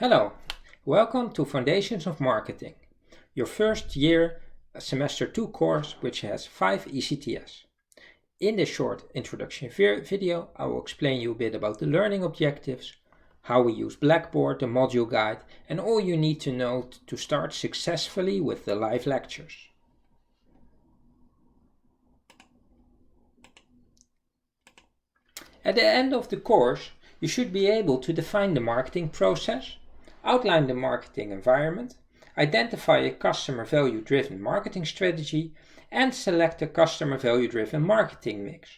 Hello, welcome to Foundations of Marketing, your first year semester 2 course which has 5 ECTS. In this short introduction video, I will explain you a bit about the learning objectives, how we use Blackboard, the module guide, and all you need to know to start successfully with the live lectures. At the end of the course, you should be able to define the marketing process, outline the marketing environment, identify a customer value-driven marketing strategy, and select a customer value-driven marketing mix.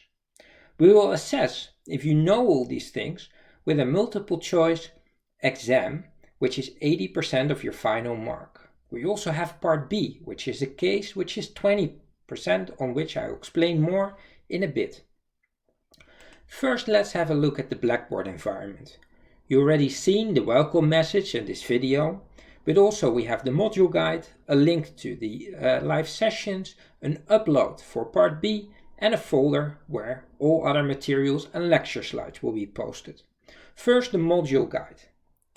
We will assess if you know all these things with a multiple choice exam, which is 80% of your final mark. We also have part B, which is a case which is 20%, on which I will explain more in a bit. First, let's have a look at the Blackboard environment. You already seen the welcome message in this video, but also we have the module guide, a link to the live sessions, an upload for part B, and a folder where all other materials and lecture slides will be posted. First, the module guide.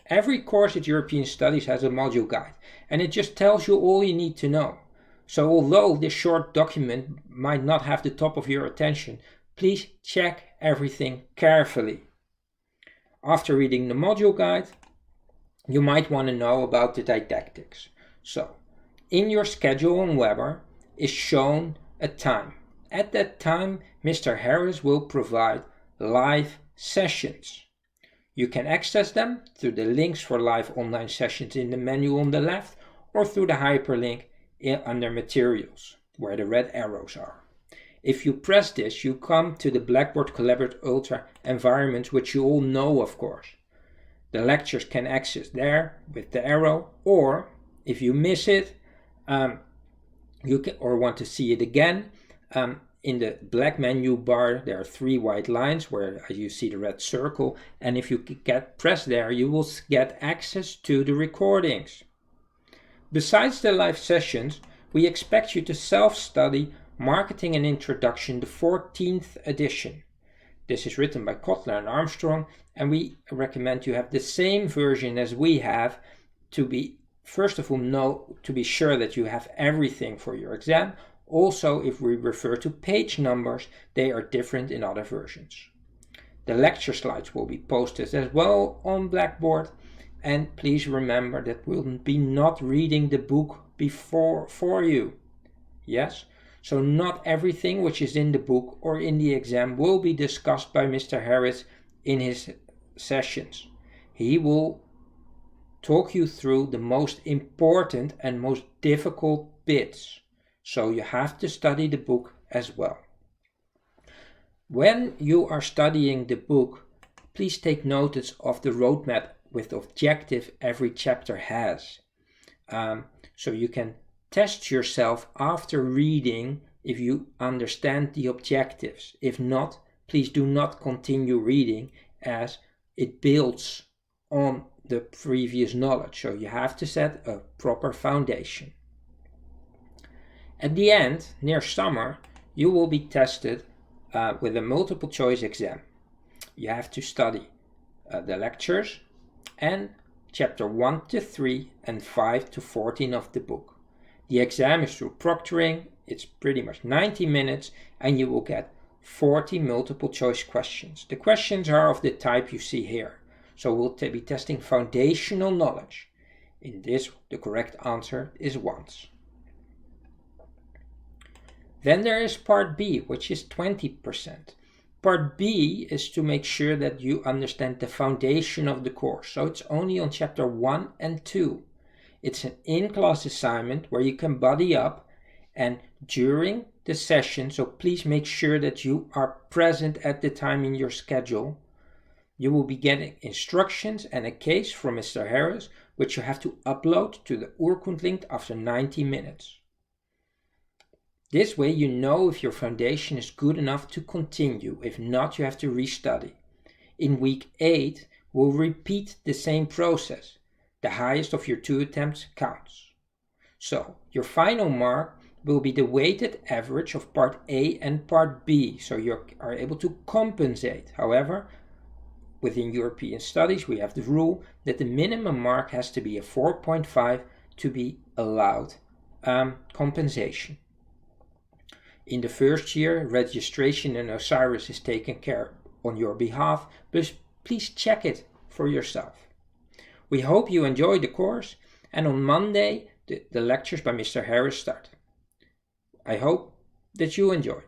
Every course at European Studies has a module guide, and it just tells you all you need to know. So although this short document might not have the top of your attention, please check everything carefully. After reading the module guide, you might want to know about the didactics. So, in your schedule on Weber is shown a time. At that time, Mr. Harris will provide live sessions. You can access them through the links for live online sessions in the menu on the left or through the hyperlink under materials, where the red arrows are. If you press this, you come to the Blackboard Collaborate Ultra environment, which you all know, of course. The lectures can access there with the arrow, or if you miss it, or want to see it again, in the black menu bar there are 3 white lines where you see the red circle, and if you press there, you will get access to the recordings. Besides the live sessions, we expect you to self-study Marketing and Introduction, the 14th edition. This is written by Kotler and Armstrong, and we recommend you have the same version as we have to be, first of all, to be sure that you have everything for your exam. Also, if we refer to page numbers, they are different in other versions. The lecture slides will be posted as well on Blackboard, and please remember that we'll be not reading the book for you. Yes? So not everything which is in the book or in the exam will be discussed by Mr. Harris in his sessions. He will talk you through the most important and most difficult bits. So you have to study the book as well. When you are studying the book, please take notice of the roadmap with objective every chapter has. So you can test yourself after reading if you understand the objectives. If not, please do not continue reading, as it builds on the previous knowledge. So you have to set a proper foundation. At the end, near summer, you will be tested with a multiple choice exam. You have to study the lectures and chapter 1 to 3 and 5 to 14 of the book. The exam is through proctoring, it's pretty much 90 minutes, and you will get 40 multiple choice questions. The questions are of the type you see here. So we'll be testing foundational knowledge. In this, the correct answer is once. Then there is part B, which is 20%. Part B is to make sure that you understand the foundation of the course. So it's only on chapter 1 and 2. It's an in-class assignment where you can buddy up and during the session, so please make sure that you are present at the time in your schedule. You will be getting instructions and a case from Mr. Harris, which you have to upload to the Urkund link after 90 minutes. This way you know if your foundation is good enough to continue. If not, you have to restudy. In week 8, we'll repeat the same process. The highest of your 2 attempts counts. So, your final mark will be the weighted average of part A and part B, so you are able to compensate. However, within European studies, we have the rule that the minimum mark has to be a 4.5 to be allowed compensation. In the first year, registration in OSIRIS is taken care on your behalf, but please check it for yourself. We hope you enjoyed the course, and on Monday the lectures by Mr. Harris start. I hope that you enjoy.